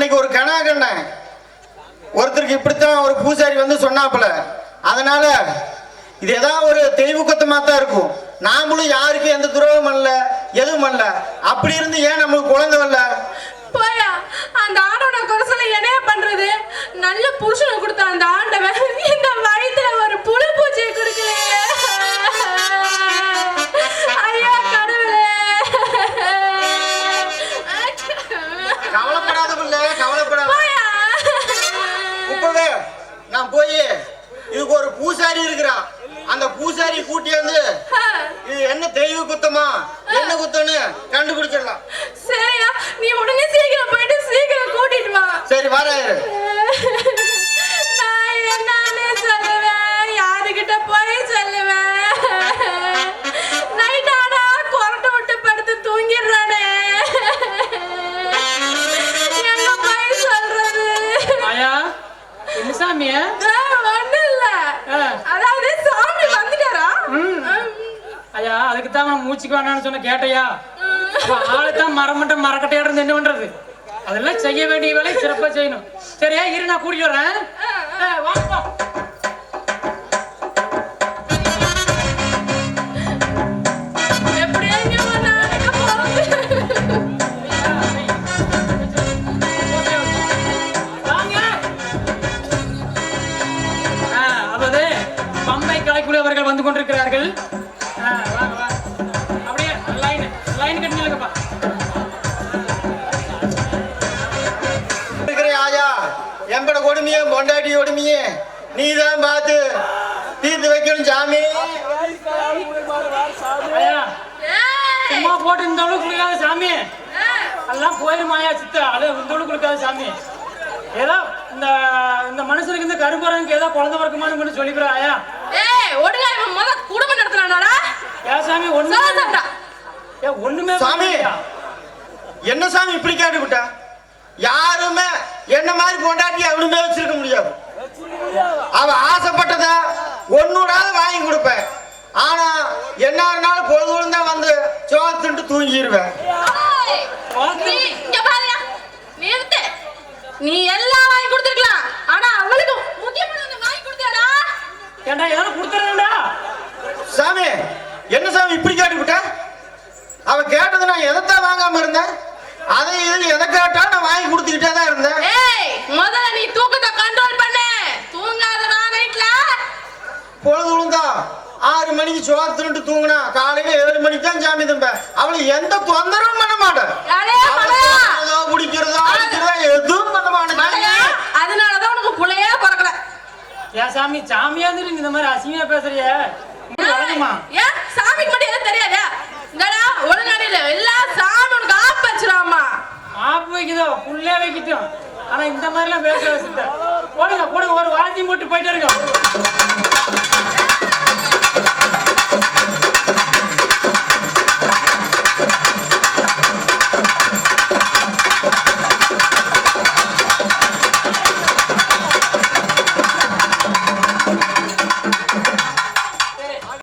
அன்னைக்கு ஒரு கணா கண்ணேன் ஒருத்தருக்கு இப்படித்தான் ஒரு பூசாரி வந்து சொன்னாப்புல. அதனால இது ஏதாவது ஒரு தெய்வக்கத்தமா தான் இருக்கும். நாமளும் யாருக்கும் எந்த துரோகம் பண்ணல, எதுவும் பண்ணல. அப்படி இருந்து ஏன் நம்மளுக்கு குழந்தை வரல? போயா அந்த ஆண்டவனை குறைசல என்னைய பண்றது? நல்ல புருஷனை கொடுத்த அந்த ஆண்டவன் இந்த வயித்துல ஒரு புழு பூச்சியை கொடுக்கலையே. ஐயா கடவுளே. கவலைப்படாத பிள்ளை, கவலைப்படாத. இப்பவே நான் போய் இதுக்கு ஒரு பூசாரி இருக்கிறான், அந்த பூசாரி கூட்டி வந்து இது என்ன தெய்வ குத்தமா என்ன குத்தம்னு கண்டுபிடிச்சிடலாம். சரியா, நீ உடனே சீக்கிரம் போயிட்டு சீக்கிரம் கூட்டிட்டு வா. சரி வராரு. நான் என்னன்னு சொல்லுவேன், யாருகிட்ட போய் சொல்லுவேன்? நைட் ஆனா கொரட்டை விட்டு படுத்து தூங்கிடுறானே, என்ன போய் சொல்றது? ஆயா என்ன சாமிய? ஒண்ணு இல்ல, அதாவது சாமி வந்துட்டாரா? ஐயா அதுக்கு தான் மூச்சுக்கு வேணான்னு சொன்ன கேட்டையா? ஆளுதான் மரமட்டம் மரக்கட்டையா இருந்து என்ன பண்றது? அதெல்லாம் செய்ய வேண்டிய வேலை சிறப்பா செய்யணும். சரியா இரு, நான் கூட்டிட்டு வரேன். வாங்க. அவர்கள் வந்து கொண்டிருக்கிறார்கள். அப்படியே லைன் கட்டி நில்லுங்கப்பா. ஆயா எம்பட கொடுமையே பொண்டாட்டி கொடுமையே நீதான் பார்த்து தீர்த்து வைக்கணும் சாமி. சும்மா போட்டு இந்த அளவுக்கு கொடுக்காத சாமி, எல்லாம் போயிருமாயா சித்தா. அது இந்த அளவுக்கு கொடுக்காத சாமி. ஏதோ இந்த மனுஷனுக்கு இந்த கரும்புறதுக்கு ஏதோ குழந்தை பிறக்குமான்னு மட்டும் சொல்லிக்கிறா. ஆயா குடும்பம் நடத்துறானா? ஏன் சாமி ஒண்ணுமே சாமி என்ன சாமி இப்படி கேட்டு விட்டா? யாருமே என்ன மாதிரி பொண்டாட்டி அவனுமே வச்சிருக்க முடியாது. அவ ஆசைப்பட்டத ஒன்னூடாவது வாங்கி கொடுப்பேன். ஆனா என்ன இருந்தாலும் பொழுது தான் வந்து சோத்துட்டு தூங்கிடுவேன். நீ எல்லாம் வாங்கி கொடுத்துருக்கலாம், ஆனா அவளுக்கு முக்கியமானது வாங்கி கொடுத்தியாடா? ஏண்டா எதனா கொடுத்துறேன்டா? சாமி என்ன சாமி இப்படி கேட்டு விட்டா? அவ கேட்டது நான் எதைத்தான் வாங்காம இருந்தேன்? அதை இது எதை கேட்டா நான் வாங்கி கொடுத்துக்கிட்டே தான் இருந்தேன். ஏய் முதல்ல நீ தூக்கத்தை கண்ட்ரோல் பண்ணு. தூங்காதடா நைட்ல. பொழுது விழுந்தா 6 மணிக்கு சோத்துட்டு தூங்கினா காலையில 7 மணிக்கு தான் சாமி தம்ப. அவளை எந்த தொந்தரவும் பண்ண மாட்டேன். பிடிக்கிறதோ எதுவும் பண்ண மாட்டேன். அதனாலதான் உனக்கு புள்ளையே பிறக்கல. ஏன் சாமி சாமியா இருந்து இந்த மாதிரி அசிங்கமா பேசுறிய? ஏன் சாமிக்கு மட்டும் எதுவும் தெரியாதா? இந்தடா ஒழுங்காடியில எல்லாம் சாமி உனக்கு ஆப் வச்சிடாமா? ஆப் வைக்குதோ புள்ளே வைக்கிட்டோம். ஆனா இந்த மாதிரி எல்லாம் பேச வச்சுட்டேன். போடுங்க ஒரு வாத்தி போட்டு போயிட்டே இருக்கோம்.